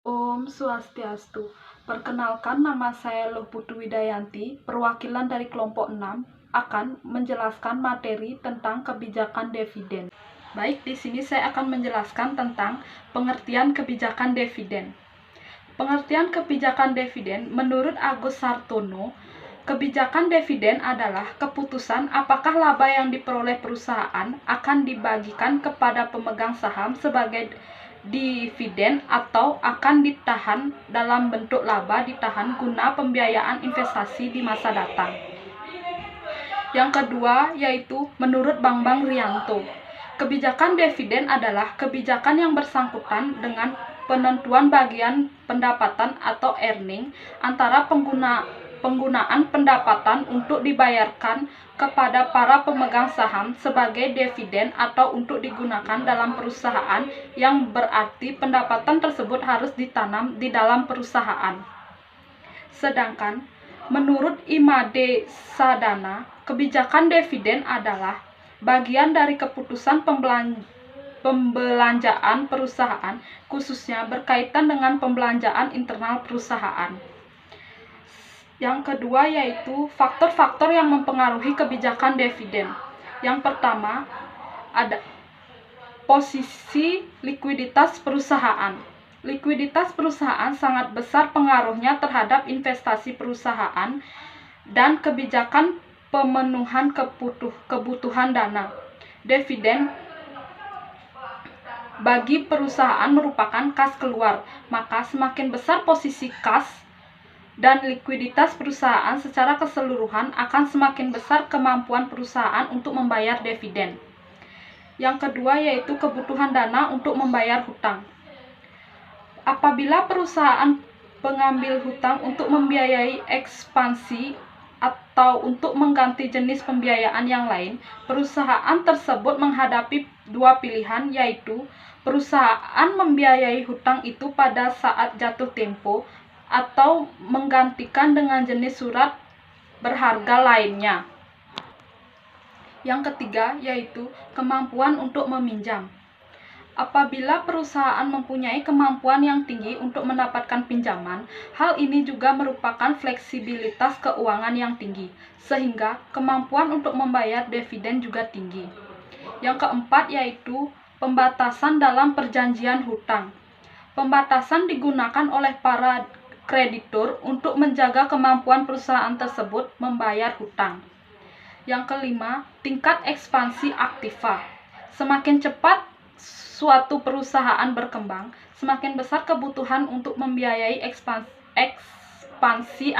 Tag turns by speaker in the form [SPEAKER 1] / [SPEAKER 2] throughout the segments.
[SPEAKER 1] Om Swastiastu. Perkenalkan, nama saya Luhputu Widayanti, perwakilan dari kelompok 6, akan menjelaskan materi tentang kebijakan dividen. Baik, di sini saya akan menjelaskan tentang pengertian kebijakan dividen. Pengertian kebijakan dividen menurut Agus Sartono, kebijakan dividen adalah keputusan apakah laba yang diperoleh perusahaan akan dibagikan kepada pemegang saham sebagai dividen atau akan ditahan dalam bentuk laba ditahan guna pembiayaan investasi di masa datang. Yang kedua yaitu menurut Bambang Rianto, kebijakan dividen adalah kebijakan yang bersangkutan dengan penentuan bagian pendapatan atau earning antara penggunaan pendapatan untuk dibayarkan kepada para pemegang saham sebagai dividen atau untuk digunakan dalam perusahaan, yang berarti pendapatan tersebut harus ditanam di dalam perusahaan. Sedangkan menurut Imade Sadana, kebijakan dividen adalah bagian dari keputusan pembelanjaan perusahaan, khususnya berkaitan dengan pembelanjaan internal perusahaan. Yang kedua yaitu faktor-faktor yang mempengaruhi kebijakan dividen. Yang pertama ada posisi likuiditas perusahaan. Likuiditas perusahaan sangat besar pengaruhnya terhadap investasi perusahaan dan kebijakan pemenuhan kebutuhan dana. Dividen bagi perusahaan merupakan kas keluar, maka semakin besar posisi kas dan likuiditas perusahaan secara keseluruhan akan semakin besar kemampuan perusahaan untuk membayar dividen. Yang kedua yaitu kebutuhan dana untuk membayar hutang. Apabila perusahaan pengambil hutang untuk membiayai ekspansi atau untuk mengganti jenis pembiayaan yang lain, perusahaan tersebut menghadapi dua pilihan, yaitu perusahaan membiayai hutang itu pada saat jatuh tempo atau menggantikan dengan jenis surat berharga lainnya. Yang ketiga yaitu kemampuan untuk meminjam. Apabila perusahaan mempunyai kemampuan yang tinggi untuk mendapatkan pinjaman, hal ini juga merupakan fleksibilitas keuangan yang tinggi, sehingga kemampuan untuk membayar dividen juga tinggi. Yang keempat yaitu pembatasan dalam perjanjian hutang. Pembatasan digunakan oleh para kreditur untuk menjaga kemampuan perusahaan tersebut membayar hutang. Yang kelima, tingkat ekspansi aktiva. Semakin cepat suatu perusahaan berkembang, semakin besar kebutuhan untuk membiayai ekspansi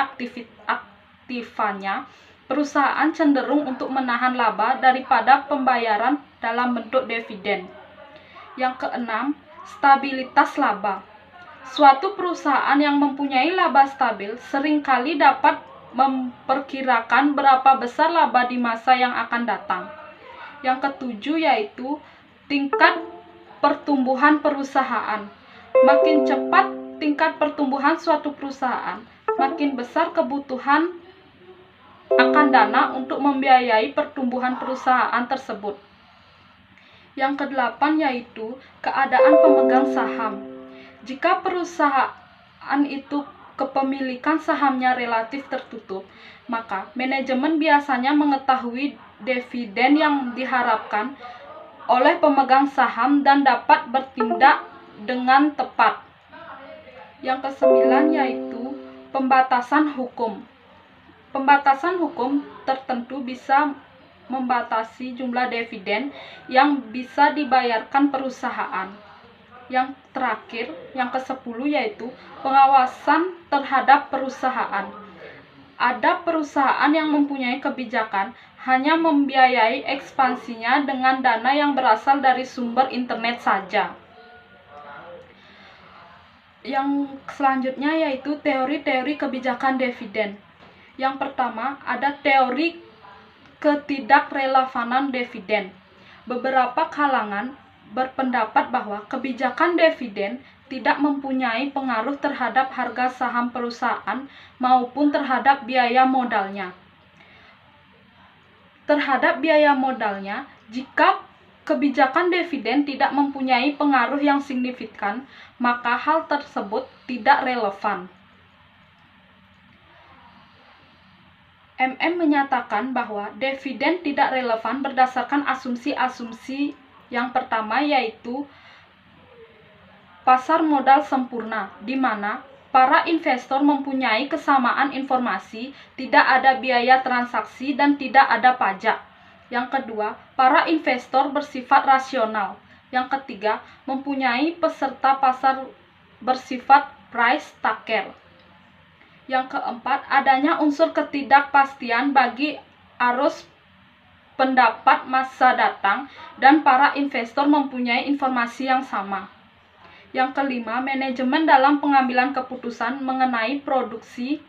[SPEAKER 1] aktivanya. Perusahaan cenderung untuk menahan laba daripada pembayaran dalam bentuk dividen. Yang keenam, stabilitas laba. Suatu perusahaan yang mempunyai laba stabil seringkali dapat memperkirakan berapa besar laba di masa yang akan datang. Yang ketujuh yaitu tingkat pertumbuhan perusahaan. Makin cepat tingkat pertumbuhan suatu perusahaan, makin besar kebutuhan akan dana untuk membiayai pertumbuhan perusahaan tersebut. Yang kedelapan yaitu keadaan pemegang saham. Jika perusahaan itu kepemilikan sahamnya relatif tertutup, maka manajemen biasanya mengetahui dividen yang diharapkan oleh pemegang saham dan dapat bertindak dengan tepat. Yang kesembilan yaitu pembatasan hukum. Pembatasan hukum tertentu bisa membatasi jumlah dividen yang bisa dibayarkan perusahaan. Yang terakhir, yang ke-10 yaitu pengawasan terhadap perusahaan. Ada perusahaan yang mempunyai kebijakan hanya membiayai ekspansinya dengan dana yang berasal dari sumber internet saja. Yang selanjutnya yaitu teori-teori kebijakan dividen. Yang pertama, ada teori ketidakrelevanan dividen. Beberapa kalangan berpendapat bahwa kebijakan dividen tidak mempunyai pengaruh terhadap harga saham perusahaan maupun terhadap biaya modalnya. Jika kebijakan dividen tidak mempunyai pengaruh yang signifikan, maka hal tersebut tidak relevan. Menyatakan bahwa dividen tidak relevan berdasarkan asumsi-asumsi yang pertama, yaitu pasar modal sempurna, di mana para investor mempunyai kesamaan informasi, tidak ada biaya transaksi, dan tidak ada pajak. Yang kedua, para investor bersifat rasional. Yang ketiga, mempunyai peserta pasar bersifat price taker. Yang keempat, adanya unsur ketidakpastian bagi arus pendapat masa datang, dan para investor mempunyai informasi yang sama. Yang kelima, manajemen dalam pengambilan keputusan mengenai produksi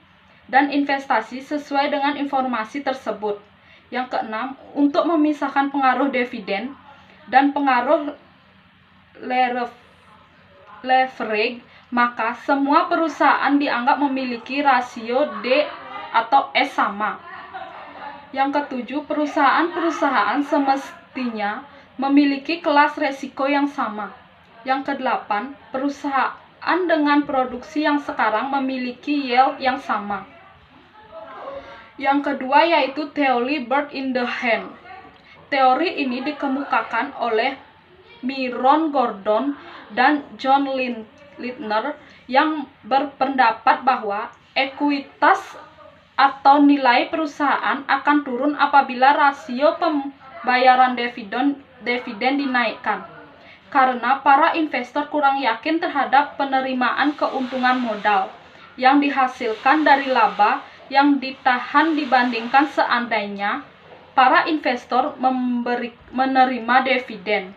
[SPEAKER 1] dan investasi sesuai dengan informasi tersebut. Yang keenam, untuk memisahkan pengaruh dividen dan pengaruh leverage, maka semua perusahaan dianggap memiliki rasio D atau S sama. Yang ketujuh, perusahaan-perusahaan semestinya memiliki kelas resiko yang sama. Yang kedelapan, perusahaan dengan produksi yang sekarang memiliki yield yang sama. Yang kedua yaitu teori bird in the hand. Teori ini dikemukakan oleh Myron Gordon dan John Lindner yang berpendapat bahwa ekuitas atau nilai perusahaan akan turun apabila rasio pembayaran dividen dinaikkan, karena para investor kurang yakin terhadap penerimaan keuntungan modal yang dihasilkan dari laba yang ditahan dibandingkan seandainya para investor menerima dividen.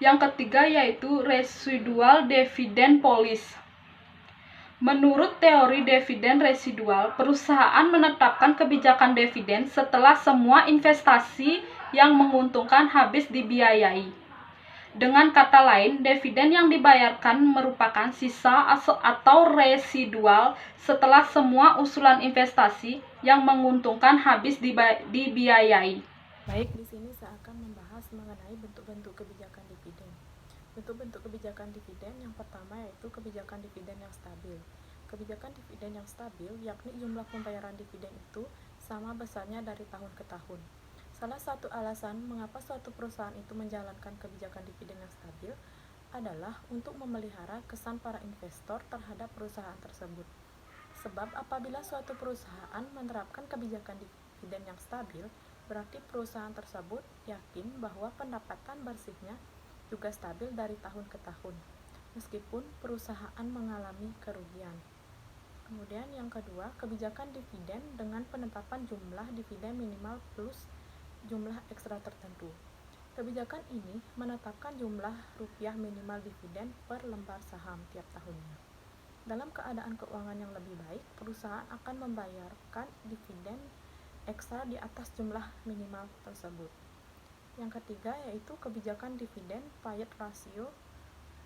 [SPEAKER 1] Yang ketiga yaitu residual dividend policy. Menurut teori dividen residual, perusahaan menetapkan kebijakan dividen setelah semua investasi yang menguntungkan habis dibiayai. Dengan kata lain, dividen yang dibayarkan merupakan sisa atau residual setelah semua usulan investasi yang menguntungkan habis dibiayai.
[SPEAKER 2] Baik, di sini saya akan membahas mengenai bentuk-bentuk kebijakan dividen. Bentuk-bentuk kebijakan dividen yang pertama yaitu kebijakan dividen yang stabil. Kebijakan dividen yang stabil yakni jumlah pembayaran dividen itu sama besarnya dari tahun ke tahun. Salah satu alasan mengapa suatu perusahaan itu menjalankan kebijakan dividen yang stabil adalah untuk memelihara kesan para investor terhadap perusahaan tersebut. Sebab apabila suatu perusahaan menerapkan kebijakan dividen yang stabil, berarti perusahaan tersebut yakin bahwa pendapatan bersihnya juga stabil dari tahun ke tahun, meskipun perusahaan mengalami kerugian. Kemudian yang kedua, kebijakan dividen dengan penetapan jumlah dividen minimal plus jumlah ekstra tertentu. Kebijakan ini menetapkan jumlah rupiah minimal dividen per lembar saham tiap tahunnya. Dalam keadaan keuangan yang lebih baik, perusahaan akan membayarkan dividen ekstra di atas jumlah minimal tersebut. Yang ketiga yaitu kebijakan dividen payout ratio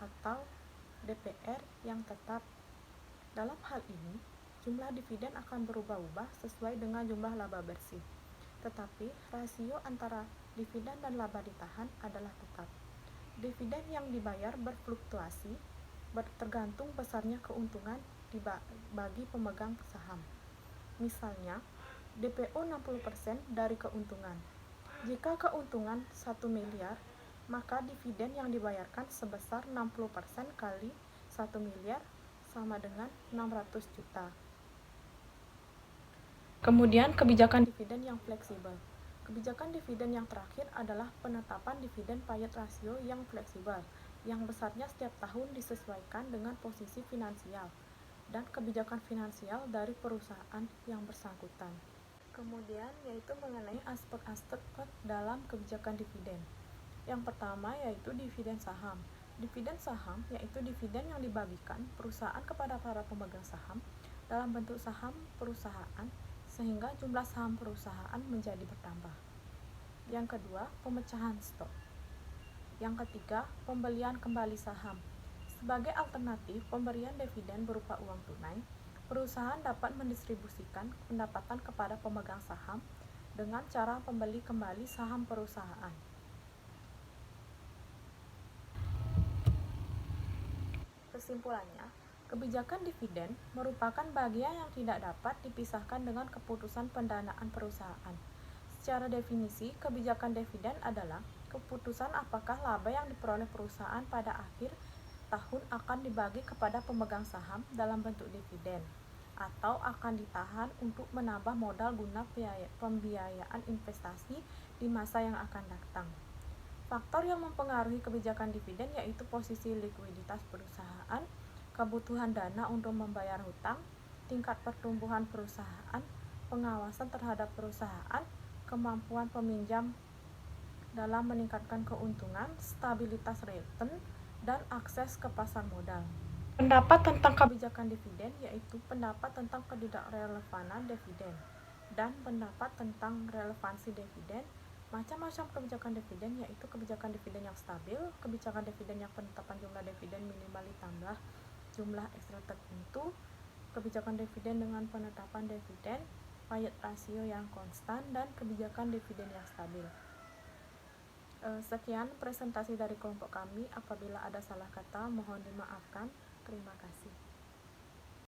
[SPEAKER 2] atau DPR yang tetap. Dalam hal ini, jumlah dividen akan berubah-ubah sesuai dengan jumlah laba bersih. Tetapi rasio antara dividen dan laba ditahan adalah tetap. Dividen yang dibayar berfluktuasi tergantung besarnya keuntungan bagi pemegang saham. Misalnya, DPO 60% dari keuntungan. Jika keuntungan 1 miliar, maka dividen yang dibayarkan sebesar 60% kali 1 miliar sama dengan 600 juta. Kemudian kebijakan dividen yang fleksibel. Kebijakan dividen yang terakhir adalah penetapan dividen payout rasio yang fleksibel, yang besarnya setiap tahun disesuaikan dengan posisi finansial dan kebijakan finansial dari perusahaan yang bersangkutan. Kemudian yaitu mengenai aspek-aspek dalam kebijakan dividen. Yang pertama yaitu dividen saham. Dividen saham yaitu dividen yang dibagikan perusahaan kepada para pemegang saham dalam bentuk saham perusahaan sehingga jumlah saham perusahaan menjadi bertambah. Yang kedua, pemecahan stok. Yang ketiga, pembelian kembali saham. Sebagai alternatif pemberian dividen berupa uang tunai, perusahaan dapat mendistribusikan pendapatan kepada pemegang saham dengan cara membeli kembali saham perusahaan. Kesimpulannya, kebijakan dividen merupakan bagian yang tidak dapat dipisahkan dengan keputusan pendanaan perusahaan. Secara definisi, kebijakan dividen adalah keputusan apakah laba yang diperoleh perusahaan pada akhir tahun akan dibagi kepada pemegang saham dalam bentuk dividen, atau akan ditahan untuk menambah modal guna pembiayaan investasi di masa yang akan datang. Faktor yang mempengaruhi kebijakan dividen yaitu posisi likuiditas perusahaan, kebutuhan dana untuk membayar hutang, tingkat pertumbuhan perusahaan, pengawasan terhadap perusahaan, kemampuan peminjam dalam meningkatkan keuntungan, stabilitas return, dan akses ke pasar modal. Pendapat tentang kebijakan dividen yaitu pendapat tentang ketidakrelevanan dividen dan pendapat tentang relevansi dividen. Macam-macam kebijakan dividen yaitu kebijakan dividen yang stabil, kebijakan dividen yang penetapan jumlah dividen minimal ditambah jumlah ekstra tertentu, kebijakan dividen dengan penetapan dividen payout rasio yang konstan, dan kebijakan dividen yang stabil. Sekian presentasi dari kelompok kami. Apabila ada salah kata, mohon dimaafkan. Terima kasih.